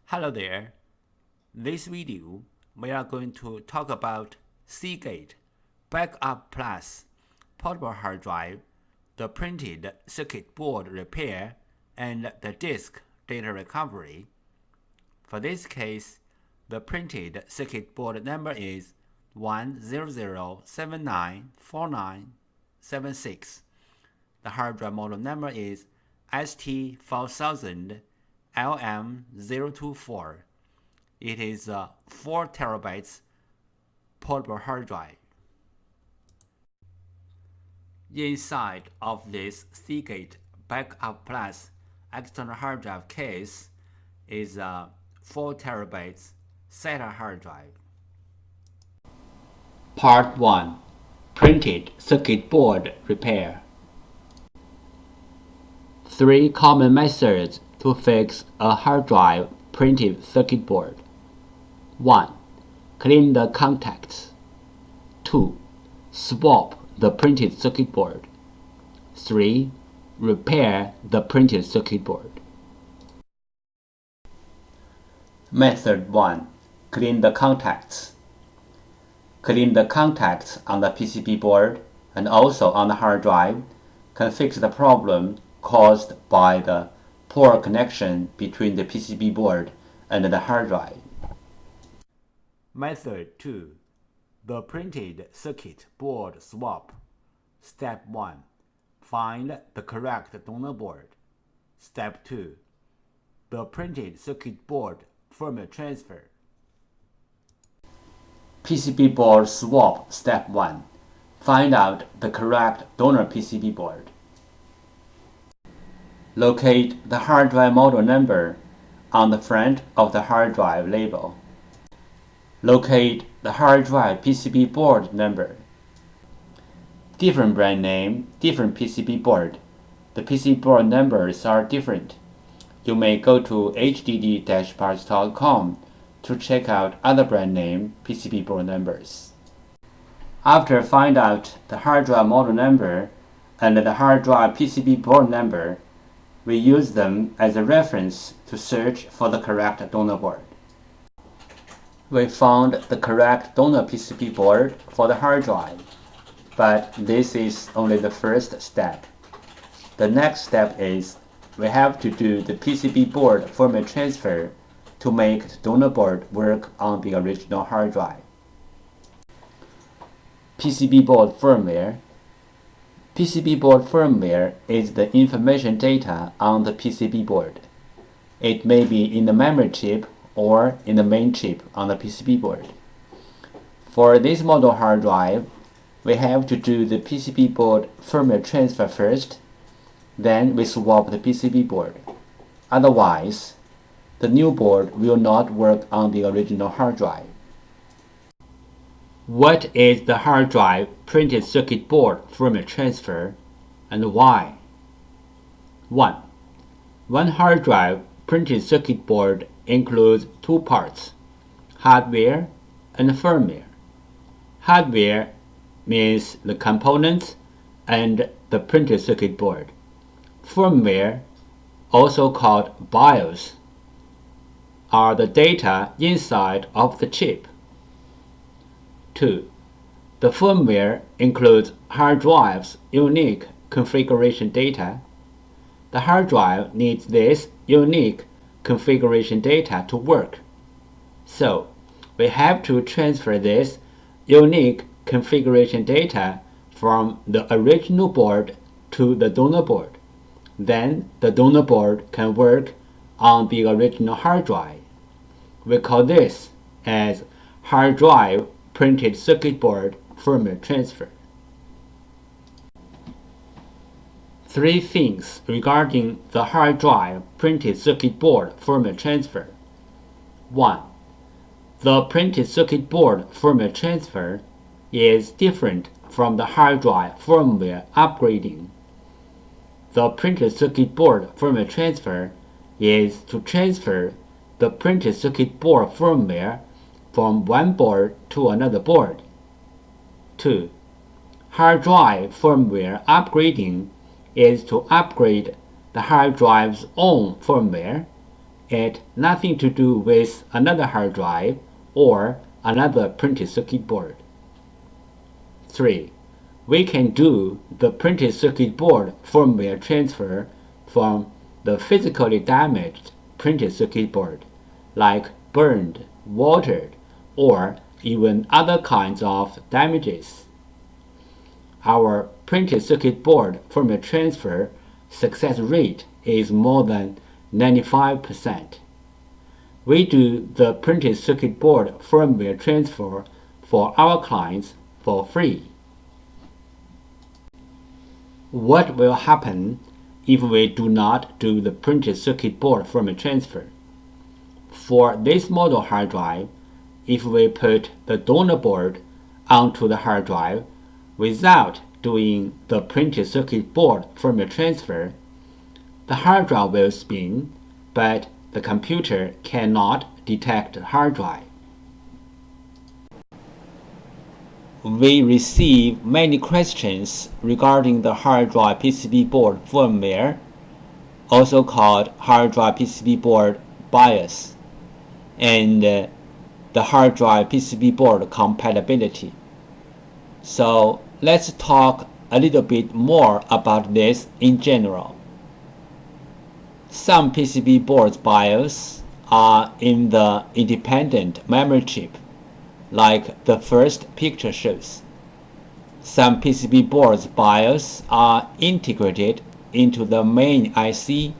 Hello there. This video, we are going to talk about Seagate Backup Plus portable hard drive, the printed circuit board repair, and the disk data recovery. For this case, the printed circuit board number is 100794976. The hard drive model number is ST4000LM024. It is a 4 terabytes portable hard drive. Inside of this Seagate Backup Plus external hard drive case is a 4 terabytes SATA hard drive. Part 1. Printed circuit board repair. 3 common methods to fix a hard drive printed circuit board. 1. Clean the contacts. 2. Swap the printed circuit board. 3. Repair the printed circuit board. Method 1. Clean the contacts. Clean the contacts on the PCB board and also on the hard drive can fix the problem caused by the poor connection between the PCB board and the hard drive. Method 2. The printed circuit board swap. Step 1. Find the correct donor board. Step 2. The printed circuit board firmware transfer. PCB board swap. Step 1. Find out the correct donor PCB board. Locate the hard drive model number on the front of the hard drive label. Locate the hard drive PCB board number. Different brand name, different PCB board. The PCB board numbers are different. You may go to hddparts.com to check out other brand name PCB board numbers. After find out the hard drive model number and the hard drive PCB board number, we use them as a reference to search for the correct donor board. We found the correct donor PCB board for the hard drive, but this is only the first step. The next step is we have to do the PCB board firmware transfer to make the donor board work on the original hard drive. PCB board firmware. PCB board firmware is the information data on the PCB board. It may be in the memory chip or in the main chip on the PCB board. For this model hard drive, we have to do the PCB board firmware transfer first, then we swap the PCB board. Otherwise, the new board will not work on the original hard drive. What is the hard drive printed circuit board firmware transfer and why? 1. One hard drive printed circuit board includes 2 parts, hardware and firmware. Hardware means the components and the printed circuit board. Firmware, also called BIOS, are the data inside of the chip. 2. The firmware includes hard drive's unique configuration data. The hard drive needs this unique configuration data to work. So, we have to transfer this unique configuration data from the original board to the donor board. Then the donor board can work on the original hard drive. We call this as hard drive printed circuit board firmware transfer. 3 things regarding the hard drive printed circuit board firmware transfer. 1. The printed circuit board firmware transfer is different from the hard drive firmware upgrading. The printed circuit board firmware transfer is to transfer the printed circuit board firmware from one board to another board. 2. Hard drive firmware upgrading is to upgrade the hard drive's own firmware it nothing to do with another hard drive or another printed circuit board. 3. We can do the printed circuit board firmware transfer from the physically damaged printed circuit board, like burned, watered, or even other kinds of damages. Our printed circuit board firmware transfer success rate is more than 95%. We do the printed circuit board firmware transfer for our clients for free. What will happen if we do not do the printed circuit board firmware transfer? For this model hard drive, if we put the donor board onto the hard drive without doing the printed circuit board firmware transfer, the hard drive will spin, but the computer cannot detect the hard drive. We receive many questions regarding the hard drive PCB board firmware, also called hard drive PCB board BIOS, and the hard drive PCB board compatibility. So let's talk a little bit more about this in general. Some PCB boards BIOS are in the independent memory chip, like the first picture shows. Some PCB boards BIOS are integrated into the main IC,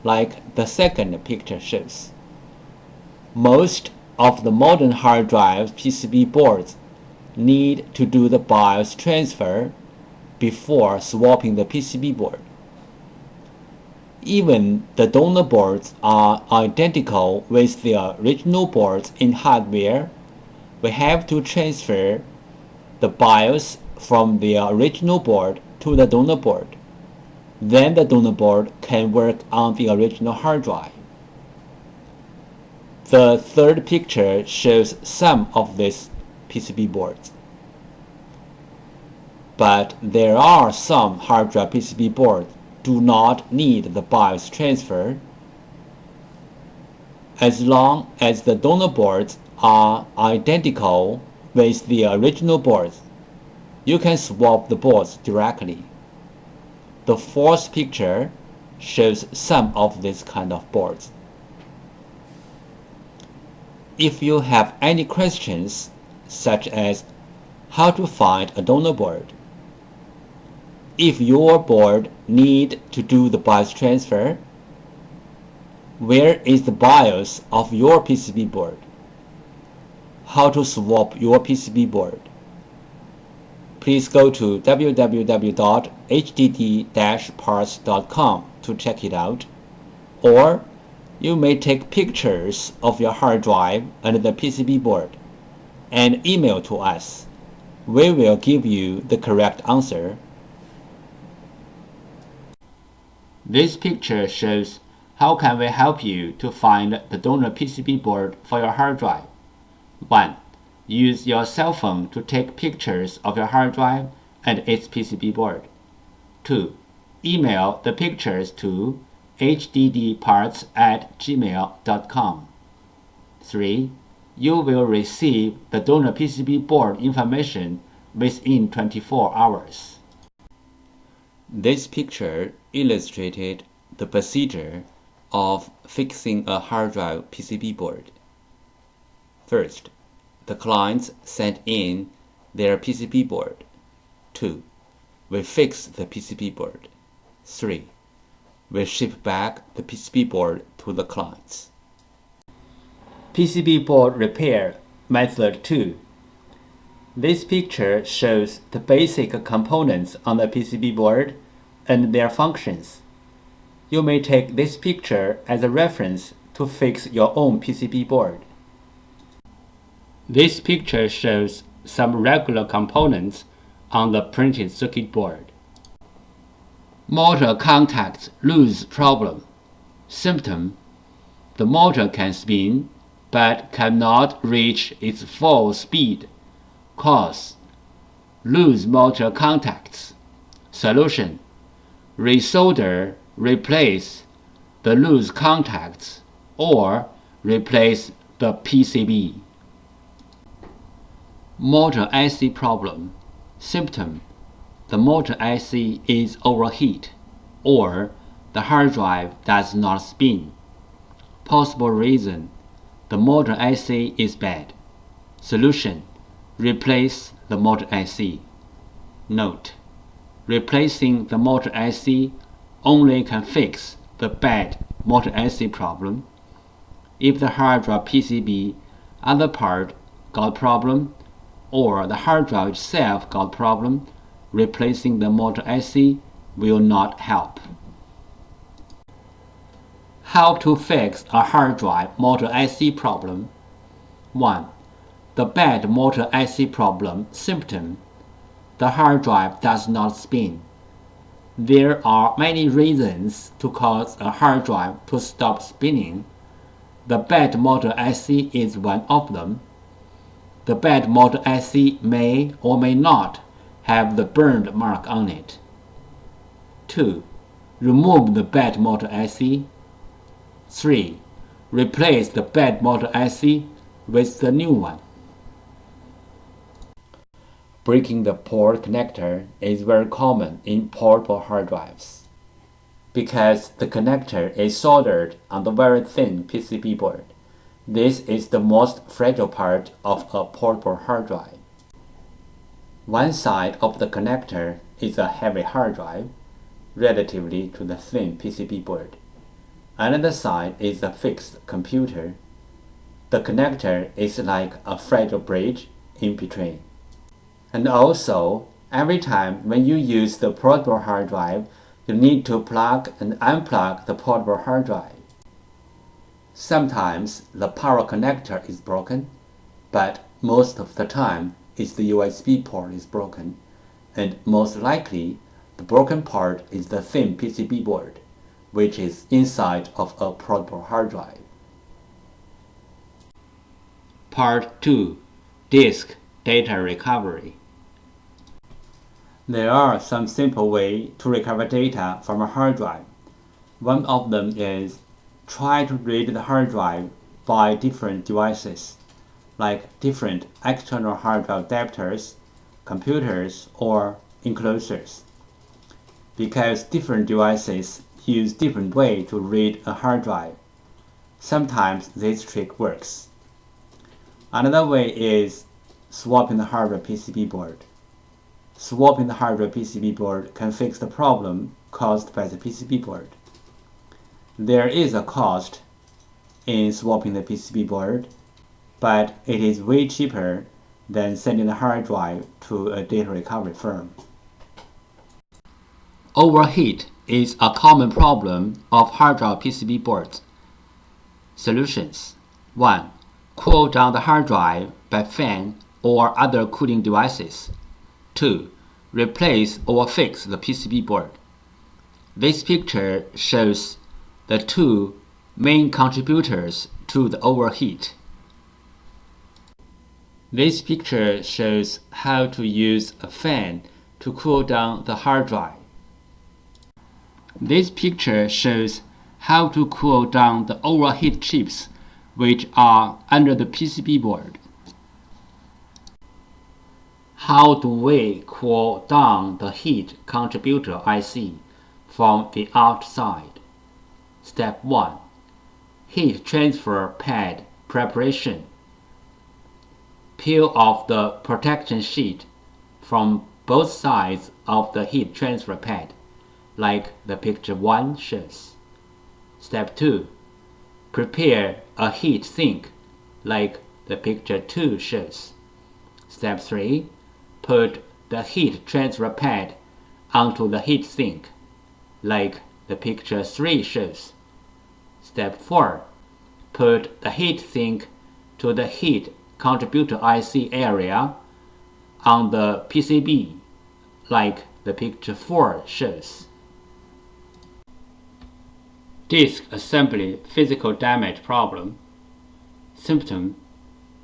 like the second picture shows. Most of the modern hard drive PCB boards need to do the BIOS transfer before swapping the PCB board. Even the donor boards are identical with the original boards in hardware. We have to transfer the BIOS from the original board to the donor board. Then the donor board can work on the original hard drive. The third picture shows some of these PCB boards. But there are some hard drive PCB boards do not need the BIOS transfer. As long as the donor boards are identical with the original boards, you can swap the boards directly. The fourth picture shows some of these kind of boards. If you have any questions, such as how to find a donor board, if your board need to do the BIOS transfer, where is the BIOS of your PCB board? How to swap your PCB board? Please go to www.hdd-parts.com to check it out, or you may take pictures of your hard drive and the PCB board and email to us. We will give you the correct answer. This picture shows how can we help you to find the donor PCB board for your hard drive. 1. Use your cell phone to take pictures of your hard drive and its PCB board. 2. Email the pictures to hddparts@gmail.com. 3. You will receive the donor PCB board information within 24 hours. This picture illustrated the procedure of fixing a hard drive PCB board. First, the clients sent in their PCB board. 2. We fix the PCB board. 3. We ship back the PCB board to the clients. PCB board repair method 2. This picture shows the basic components on the PCB board and their functions. You may take this picture as a reference to fix your own PCB board. This picture shows some regular components on the printed circuit board. Motor contacts loose problem. Symptom: the motor can spin but cannot reach its full speed. Cause: loose motor contacts. Solution: resolder, replace the loose contacts or replace the PCB. Motor IC problem. Symptom: the motor IC is overheat, or the hard drive does not spin. Possible reason: the motor IC is bad. Solution: replace the motor IC. Note: replacing the motor IC only can fix the bad motor IC problem. If the hard drive PCB other part got problem, or the hard drive itself got problem, replacing the motor IC will not help. How to fix a hard drive motor IC problem. 1. The bad motor IC problem symptom: the hard drive does not spin. There are many reasons to cause a hard drive to stop spinning. The bad motor IC is one of them. The bad motor IC may or may not have the burned mark on it. 2. Remove the bad motor IC. 3. Replace the bad motor IC with the new one. Breaking the port connector is very common in portable hard drives, because the connector is soldered on the very thin PCB board. This is the most fragile part of a portable hard drive. One side of the connector is a heavy hard drive, relatively to the thin PCB board. Another side is a fixed computer. The connector is like a fragile bridge in between. And also, every time when you use the portable hard drive, you need to plug and unplug the portable hard drive. Sometimes the power connector is broken, but most of the time it's the USB port is broken, and most likely the broken part is the thin PCB board, which is inside of a portable hard drive. Part 2. Disk data recovery. There are some simple ways to recover data from a hard drive. One of them is try to read the hard drive by different devices, like different external hard drive adapters, computers, or enclosures. Because different devices use different ways to read a hard drive, sometimes this trick works. Another way is swapping the hard drive PCB board. Swapping the hard drive PCB board can fix the problem caused by the PCB board. There is a cost in swapping the PCB board, but it is way cheaper than sending the hard drive to a data recovery firm. Overheat is a common problem of hard drive PCB boards. Solutions: 1. Cool down the hard drive by fan or other cooling devices. 2. Replace or fix the PCB board. This picture shows the two main contributors to the overheat. This picture shows how to use a fan to cool down the hard drive. This picture shows how to cool down the overheat chips which are under the PCB board. How do we cool down the heat contributor IC from the outside? Step 1. Heat transfer pad preparation. Peel off the protection sheet from both sides of the heat transfer pad, like the picture 1 shows. Step 2. Prepare a heat sink, like the picture 2 shows. Step 3. Put the heat transfer pad onto the heat sink, like the picture 3 shows. Step 4. Put the heat sink to the heat contributor IC area on the PCB, like the picture 4 shows. Disk assembly physical damage problem. Symptom: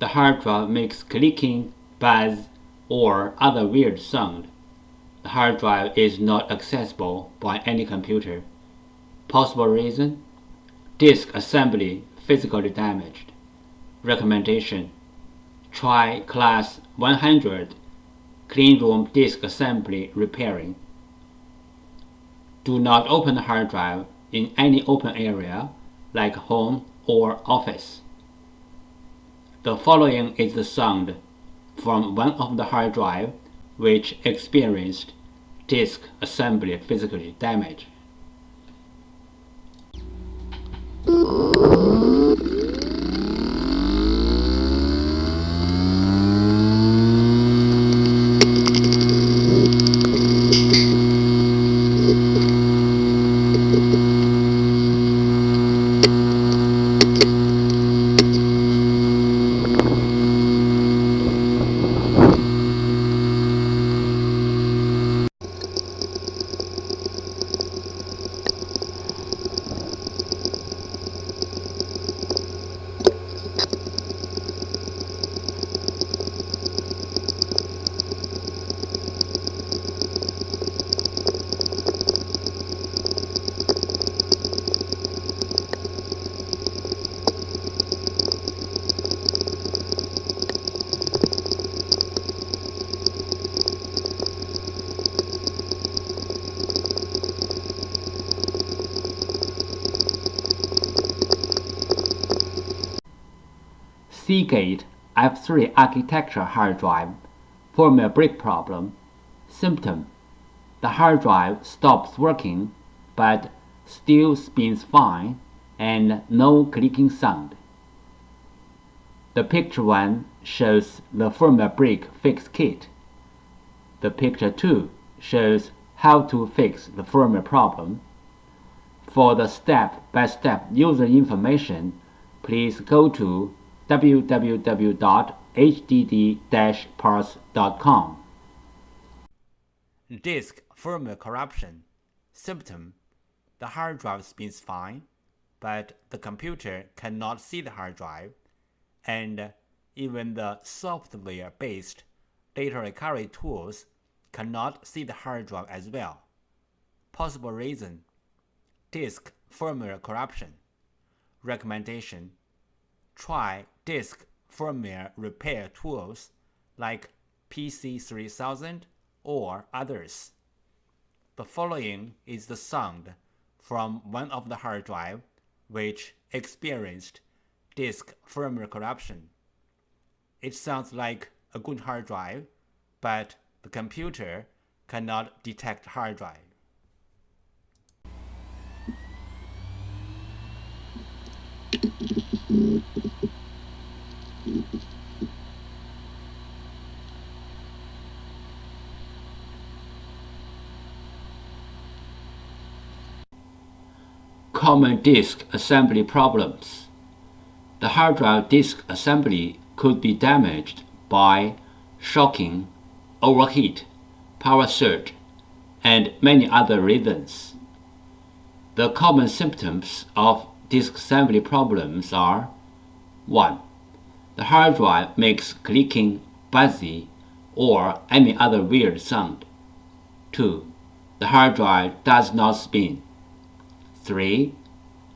the hard drive makes clicking, buzz, or other weird sound. The hard drive is not accessible by any computer. Possible reason: disk assembly physically damaged. Recommendation: try Class 100 cleanroom disk assembly repairing. Do not open the hard drive in any open area like home or office. The following is the sound from one of the hard drive which experienced disk assembly physical damage. Seagate F3 architecture hard drive firmware brick problem. Symptom: the hard drive stops working but still spins fine and no clicking sound. The picture 1 shows the firmware brick fix kit. The picture 2 shows how to fix the firmware problem. For the step-by-step user information, please go to www.hddparts.com. Disk firmware corruption. Symptom: the hard drive spins fine, but the computer cannot see the hard drive, and even the software-based data recovery tools cannot see the hard drive as well. Possible reason: disk firmware corruption. Recommendation: try disk firmware repair tools like PC3000 or others. The following is the sound from one of the hard drive which experienced disk firmware corruption. It sounds like a good hard drive, but the computer cannot detect hard drive. Common disk assembly problems. The hard drive disk assembly could be damaged by shocking, overheat, power surge, and many other reasons. The common symptoms of disk assembly problems are: 1. The hard drive makes clicking, buzzy, or any other weird sound. 2. The hard drive does not spin. 3.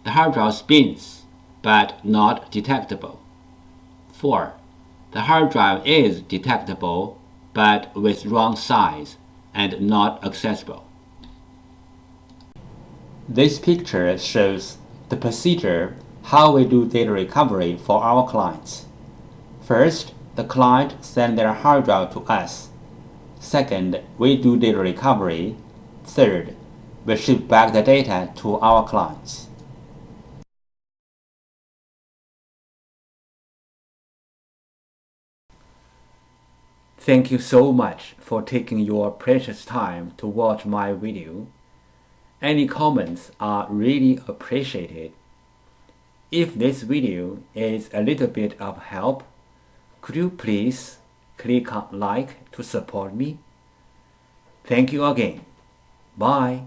The hard drive spins, but not detectable. 4. The hard drive is detectable, but with wrong size and not accessible. This picture shows the procedure how we do data recovery for our clients. First, the client sends their hard drive to us. Second, we do data recovery. Third, we ship back the data to our clients. Thank you so much for taking your precious time to watch my video. Any comments are really appreciated. If this video is a little bit of help, could you please click on like to support me? Thank you again. Bye.